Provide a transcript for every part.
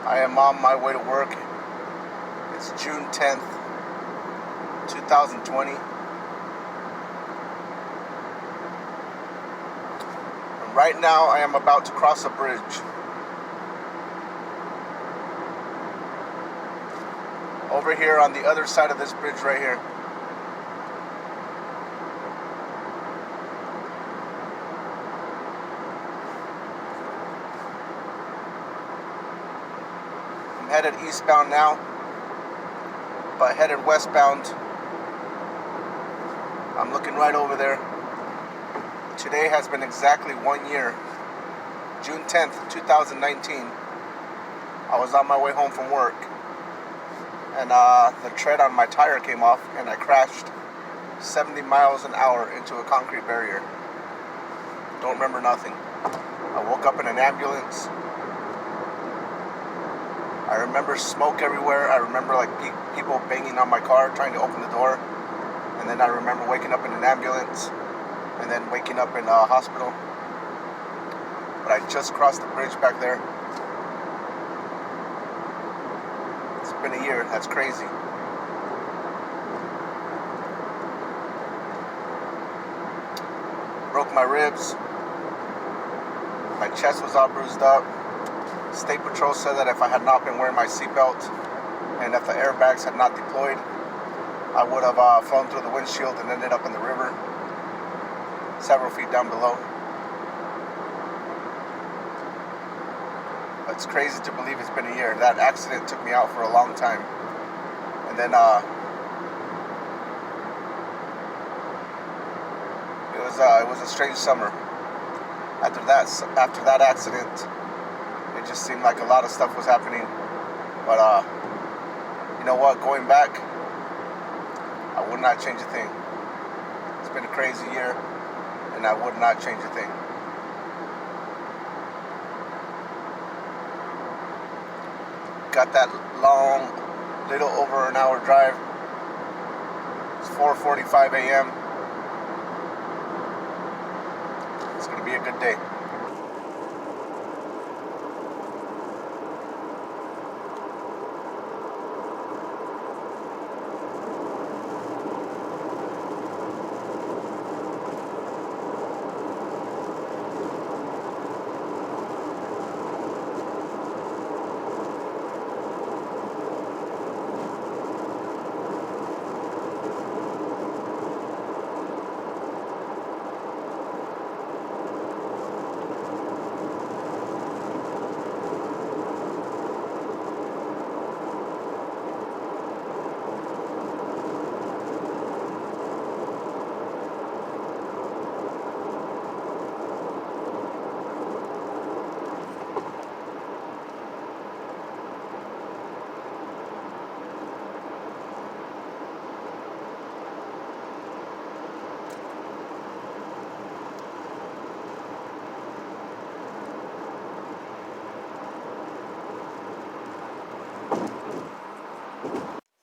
I am on my way to work. It's June 10th, 2020. And right now I am about to cross a bridge. Over here on the other side of this bridge right here. I'm headed eastbound now, but headed westbound. I'm looking right over there. Today has been exactly 1 year. June 10th, 2019. I was on my way home from work, and the tread on my tire came off, and I crashed 70 miles an hour into a concrete barrier. Don't remember nothing. I woke up in an ambulance. I remember smoke everywhere. I remember like people banging on my car trying to open the door. And then I remember waking up in an ambulance and then waking up in a hospital. But I just crossed the bridge back there. It's been a year. That's crazy. Broke my ribs. My chest was all bruised up. State Patrol said that if I had not been wearing my seatbelt and if the airbags had not deployed, I would have flown through the windshield and ended up in the river several feet down below. It's crazy to believe it's been a year. That accident took me out for a long time. And then it was a strange summer. After that accident, it just seemed like a lot of stuff was happening. But you know what? Going back, I would not change a thing. It's been a crazy year, and I would not change a thing. Got that long, little over an hour drive. It's 4:45 a.m. It's going to be a good day.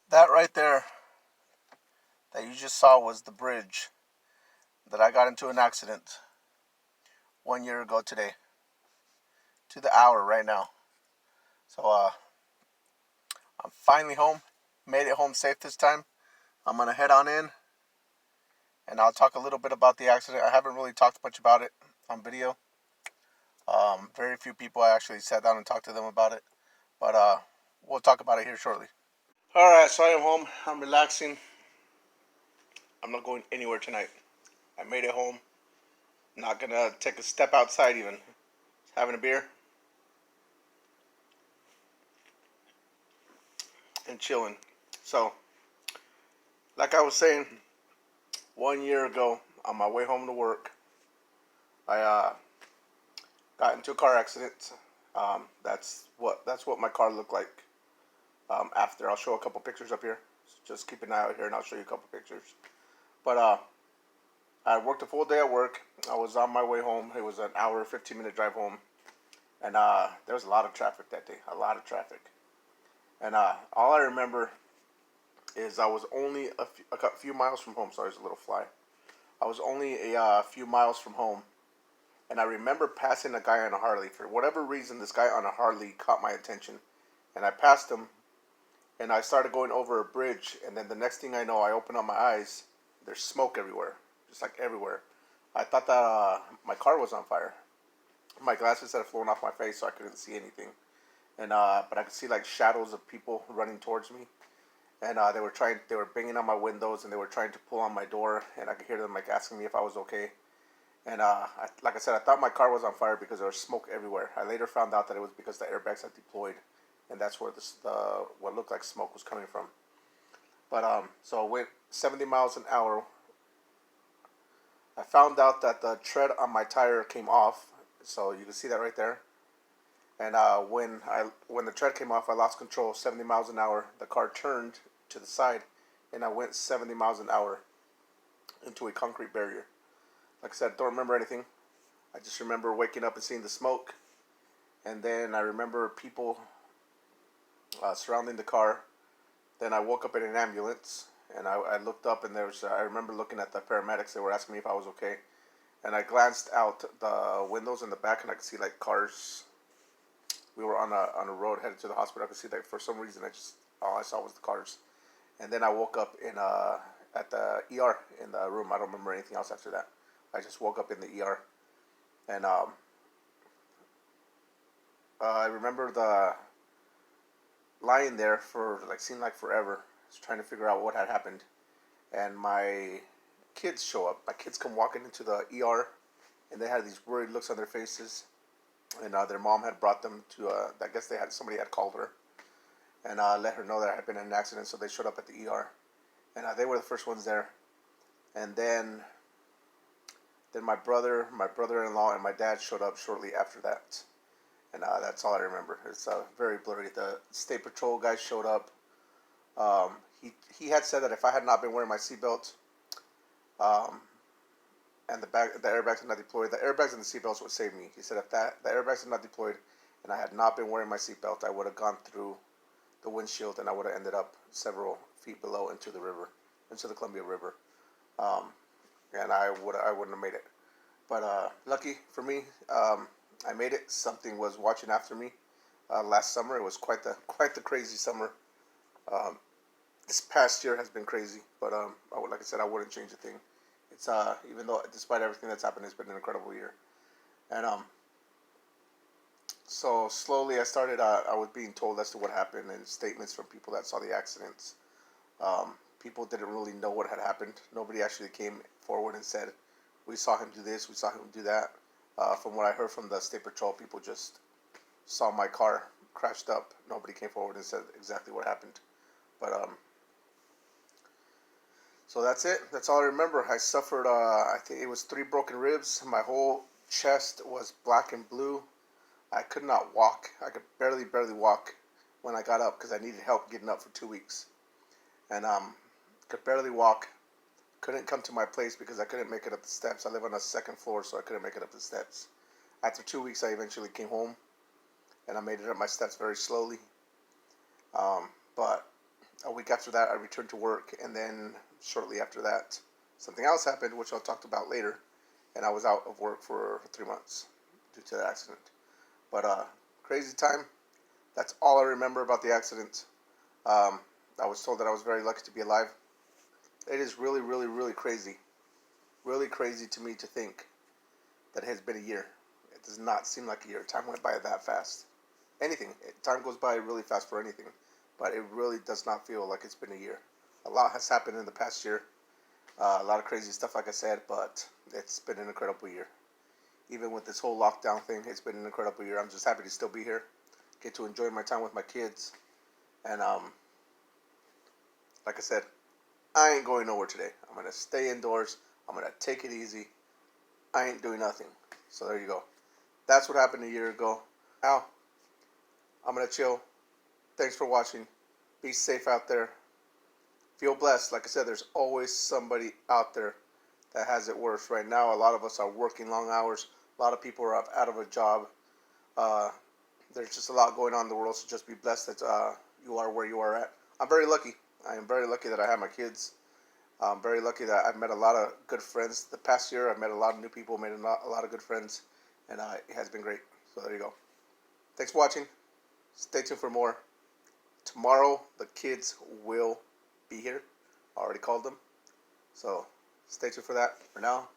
That right there that you just saw was the bridge that I got into an accident 1 year ago today. To the hour right now. So I'm finally home. Made it home safe this time. I'm going to head on in and I'll talk a little bit about the accident. I haven't really talked much about it on video. Very few people I actually sat down and talked to them about it. But we'll talk about it here shortly. Alright, so I am home. I'm relaxing. I'm not going anywhere tonight. I made it home. Not going to take a step outside even. Having a beer. And chilling. So, like I was saying, 1 year ago, on my way home to work, I got into a car accident. That's what my car looked like. After, I'll show a couple pictures up here. Just keep an eye out here, and I'll show you a couple pictures. But I worked a full day at work. I was on my way home. It was an hour, 15-minute drive home, and there was a lot of traffic that day. A lot of traffic. And all I remember is I was only a few miles from home. Sorry, there's a little fly. I was only a few miles from home, and I remember passing a guy on a Harley. For whatever reason, this guy on a Harley caught my attention, and I passed them, and I started going over a bridge, and then the next thing I know, I open up my eyes. There's smoke everywhere, just like everywhere. I thought that my car was on fire. My glasses had flown off my face, so I couldn't see anything. And but I could see like shadows of people running towards me, and they were banging on my windows, and they were trying to pull on my door, and I could hear them like asking me if I was okay. And like I said, I thought my car was on fire because there was smoke everywhere. I later found out that it was because the airbags had deployed, and that's where the what looked like smoke was coming from. But so I went 70 miles an hour. I found out that the tread on my tire came off, so you can see that right there. And when the tread came off, I lost control. 70 miles an hour. The car turned to the side, and I went 70 miles an hour into a concrete barrier. Like I said, I don't remember anything. I just remember waking up and seeing the smoke, and then I remember people surrounding the car. Then I woke up in an ambulance, and I looked up, and I remember looking at the paramedics. They were asking me if I was okay, and I glanced out the windows in the back, and I could see like cars. We were on a road headed to the hospital. I could see that for some reason all I saw was the cars, and then I woke up in at the ER in the room. I don't remember anything else after that. I just woke up in the ER, and I remember lying there for like seemed like forever, just trying to figure out what had happened, and my kids show up. My kids come walking into the ER, and they had these worried looks on their faces, and their mom had brought them to. I guess somebody had called her, and let her know that I had been in an accident, so they showed up at the ER, and they were the first ones there, and then my brother-in-law, and my dad showed up shortly after that, and that's all I remember. It's very blurry. The state patrol guy showed up. He had said that if I had not been wearing my seatbelt, um, and the airbags had not deployed, the airbags and the seatbelts would save me. He said if the airbags had not deployed, and I had not been wearing my seatbelt, I would have gone through the windshield, and I would have ended up several feet below into the river, into the Columbia River. Um, and I wouldn't have made it. But lucky for me, I made it. Something was watching after me last summer. It was quite the crazy summer. Um, this past year has been crazy, but like I said, I wouldn't change a thing. It's even though despite everything that's happened, it's been an incredible year. And so slowly I started. I was being told as to what happened and statements from people that saw the accidents. People didn't really know what had happened. Nobody actually came forward and said, we saw him do this, we saw him do that. From what I heard from the state patrol, people just saw my car crashed up. Nobody came forward and said exactly what happened. But so that's it. That's all I remember. I suffered, I think it was 3 broken ribs. My whole chest was black and blue. I could not walk. I could barely walk when I got up because I needed help getting up for 2 weeks. And could barely walk. Couldn't come to my place because I couldn't make it up the steps. I live on a second floor, so I couldn't make it up the steps. After 2 weeks, I eventually came home, and I made it up my steps very slowly. But a week after that, I returned to work, and then shortly after that, something else happened, which I'll talk about later, and I was out of work for 3 months due to the accident. But crazy time. That's all I remember about the accident. I was told that I was very lucky to be alive. It is really, really, really crazy. Really crazy to me to think that it has been a year. It does not seem like a year. Time went by that fast. Time goes by really fast for anything. But it really does not feel like it's been a year. A lot has happened in the past year. A lot of crazy stuff, like I said, but it's been an incredible year. Even with this whole lockdown thing, it's been an incredible year. I'm just happy to still be here. Get to enjoy my time with my kids. And like I said, I ain't going nowhere today. I'm going to stay indoors. I'm going to take it easy. I ain't doing nothing. So there you go. That's what happened a year ago. Now, I'm going to chill. Thanks for watching. Be safe out there. Feel blessed. Like I said, there's always somebody out there that has it worse. Right now, a lot of us are working long hours. A lot of people are out of a job. There's just a lot going on in the world, so just be blessed that you are where you are at. I'm very lucky. I am very lucky that I have my kids. I'm very lucky that I've met a lot of good friends. The past year, I've met a lot of new people, made a lot of good friends, and it has been great. So there you go. Thanks for watching. Stay tuned for more. Tomorrow the kids will be here. I already called them. So stay tuned for that. For now,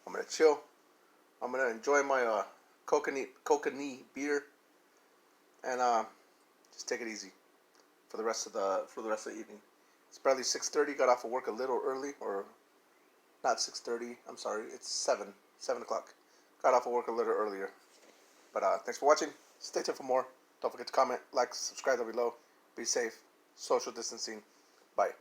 I'm gonna chill. I'm gonna enjoy my coconut beer and just take it easy for the rest of the evening. It's barely 6:30. Got off of work a little early, or not 6:30. I'm sorry. It's 7 o'clock. Got off of work a little earlier. But thanks for watching. Stay tuned for more. Don't forget to comment, like, subscribe down below. Be safe. Social distancing. Bye.